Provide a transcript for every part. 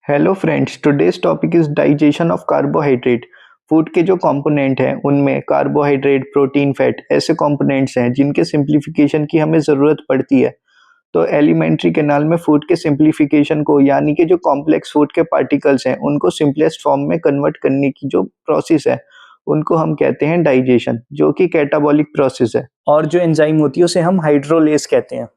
Hello friends, today's topic is digestion of carbohydrate. Food के जो component हैं उनमें कार्बोहाइड्रेट, प्रोटीन, फैट ऐसे कंपोनेंट्स हैं जिनके सिंप्लीफिकेशन की हमें ज़रूरत पड़ती है। तो एलिमेंट्री कैनाल में फूड के सिंप्लीफिकेशन को यानी कि जो कॉम्प्लेक्स फूड के पार्टिकल्स हैं उनको सिंपलेस्ट फॉर्म में कन्वर्ट करने की जो प्रोसेस है उनको हम कहते हैं डाइजेशन, जो कि कैटाबॉलिक प्रोसेस है। और जो एंजाइम होती है उसे हम हाइड्रोलेज कहते हैं।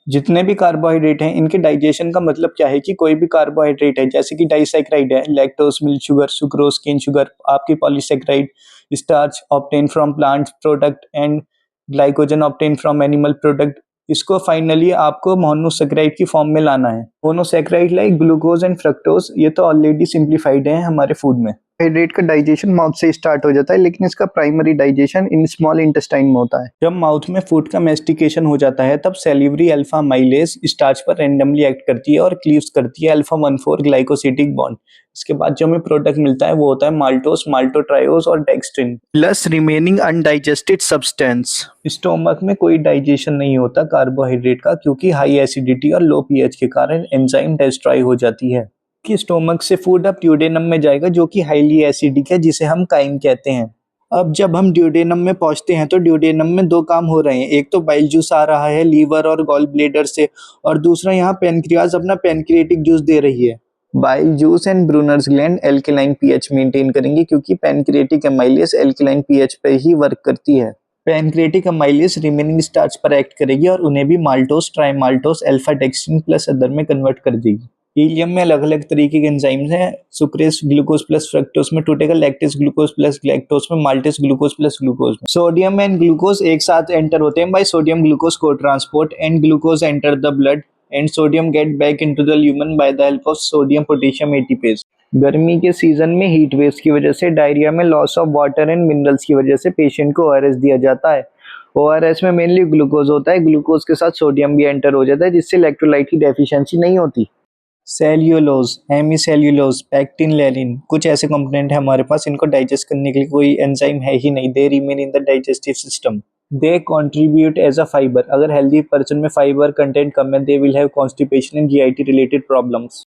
जितने भी कार्बोहाइड्रेट हैं इनके डाइजेशन का मतलब क्या है कि कोई भी कार्बोहाइड्रेट है जैसे कि डाइसैकेराइड है, lactose, milk sugar, sucrose, cane sugar, आपकी polysaccharide, starch obtain from plant product and glycogen obtain from animal product, इसको फाइनली आपको मोनोसैकेराइड की फॉर्म में लाना है। Monosaccharide like glucose and fructose ये तो ऑलरेडी सिंप्लीफाइड है हमारे फूड में। हाइड्रेट का डाइजेशन माउथ से स्टार्ट हो जाता है, लेकिन इसका primary digestion in small intestine में होता है। जब माउथ में फूड का मेस्टिकेशन हो जाता है तब सेलिवरी अल्फा माइलेज स्टार्च पर रैंडमली एक्ट करती है और क्लीव्स करती है अल्फा 1,4 ग्लाइकोसिडिक बॉन्ड। इसके बाद जो हमें प्रोडक्ट मिलता है वो होता है माल्टोस, माल्टोट्रायोज और dextrin plus remaining undigested substance. Stomach में कोई डाइजेशन नहीं होता कार्बोहाइड्रेट का, क्योंकि हाई एसिडिटी और लो पीएच के कारण एंजाइम डिस्ट्रॉय हो जाती है कि स्टोमक से फूड अब ड्यूडेनम में जाएगा जो कि हाईली एसिडिक है, जिसे हम काइम कहते हैं। अब जब हम ड्यूडेनम में पहुंचते हैं तो ड्यूडेनम में दो काम हो रहे हैं। एक तो बाइल जूस आ रहा है लीवर और गॉल ब्लेडर से, और दूसरा यहाँ पेनक्रियाज अपना पेनक्रिएटिक जूस दे रही है। Bile juice and Brunner's gland alkaline pH maintain करेंगे, क्योंकि पेनक्रिएटिक एमाइलेज एल्कलाइन पीएच पे ही वर्क करती है। पेनक्रिएटिक एमाइलेज रिमेनिंग स्टार्च पर एक्ट करेगी और उन्हें भी maltose, trimaltose, alpha dextrin plus other में कन्वर्ट कर देगी। हीलियम में अलग अलग तरीके के एंजाइम्स हैं। सुक्रेस ग्लूकोज प्लस फ्रक्टोज में टूटेगा, लैक्टेस ग्लूकोज प्लस ग्लैक्टोज में, माल्टेस ग्लूकोज प्लस ग्लूकोज में। सोडियम एंड ग्लूकोज एक साथ एंटर होते हैं बाय सोडियम ग्लूकोज को transport, and glucose enter the blood and sodium get back into the lumen by the help of sodium potassium ATPase. गर्मी के season में heat waves की वजह से, डायरिया में loss of water and minerals की वजह से पेशेंट को ओआरएस दिया जाता है। ओआरएस में मेनली ग्लूकोज होता है, ग्लूकोज के साथ सोडियम भी एंटर हो जाता है, जिससे इलेक्ट्रोलाइट की डेफिशिएंसी नहीं होती। सेल्यूलोज, हेमीसेल्यूलोज, पैक्टिन, लेनिन कुछ ऐसे कंपोनेंट है हमारे पास, इनको डाइजेस्ट करने के लिए कोई एंजाइम है ही नहीं। They remain in the digestive system. They contribute as a fibre. अगर हेल्दी पर्सन में फाइबर कंटेंट कम है, they will have constipation and GIT related problems.